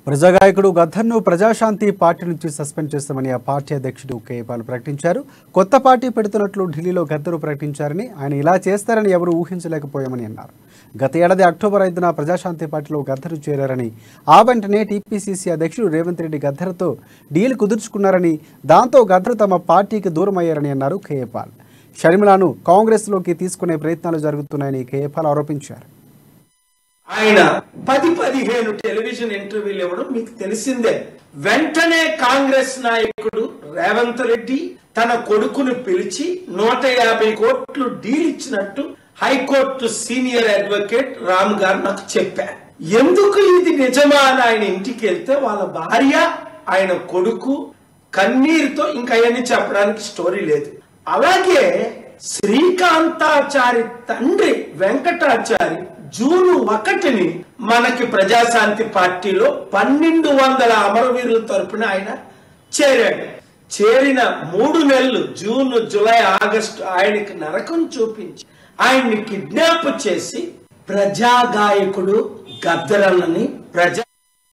ప్రజాగాయకుడు గద్దర్ను Praja Shanti party నుంచి suspend చేస్తామని ఆ పార్టీ అధ్యక్షుడు కేపాల్ ప్రకటించారు. కొత్త పార్టీ పెడుతున్నట్లు ఢిల్లీలో గద్దరు ప్రకటించారని, ఆయన ఇలా చేస్తారని ఎవరూ ఊహించలేకపోయామని అన్నారు. గత ఏడాది అక్టోబర్ 5న ప్రజాశాంతి పార్టీలో గద్దరు చేరారని, ఆ వెంటనే టీపీసీసీ అధ్యక్షుడు రేవంత్ రెడ్డి గద్దర్తో డీల్ కుదుర్చుకున్నారని, దాంతో గద్దరు తమ పార్టీకి దూరం అయ్యారని అన్నారు కేపాల్. షర్మిలాను కాంగ్రెస్లోకి తీసుకునే ప్రయత్నాలు జరుగుతున్నాయని కేపాల్ ఆరోపించారు. ఆయన 10-15 టెలివిజన్ ఇంటర్వ్యూలు ఇవ్వడం మీకు తెలిసిందే. వెంటనే కాంగ్రెస్ నాయకుడు రేవంత్ రెడ్డి తన కొడుకును పిలిచి 150 కోట్లు డీల్ ఇచ్చినట్టు హైకోర్టు సీనియర్ అడ్వకేట్ రామ్ గారు నాకు చెప్పారు. ఎందుకు ఇది నిజమా అని ఆయన ఇంటికి వెళ్తే వాళ్ళ భార్య, ఆయన కొడుకు కన్నీరుతో ఇంకా అవన్నీ చెప్పడానికి స్టోరీ లేదు. అలాగే శ్రీకాంతాచారి తండ్రి వెంకటాచారి జూన్ 1ని మనకి ప్రజాశాంతి పార్టీలో 1200 అమరవీరుల తరపున ఆయన చేరాడు. చేరిన 3 నెలలు జూన్, జూలై, ఆగస్టు ఆయనకి నరకం చూపించి ఆయన్ని కిడ్నాప్ చేసి ప్రజాగాయకుడు గద్దరన్నని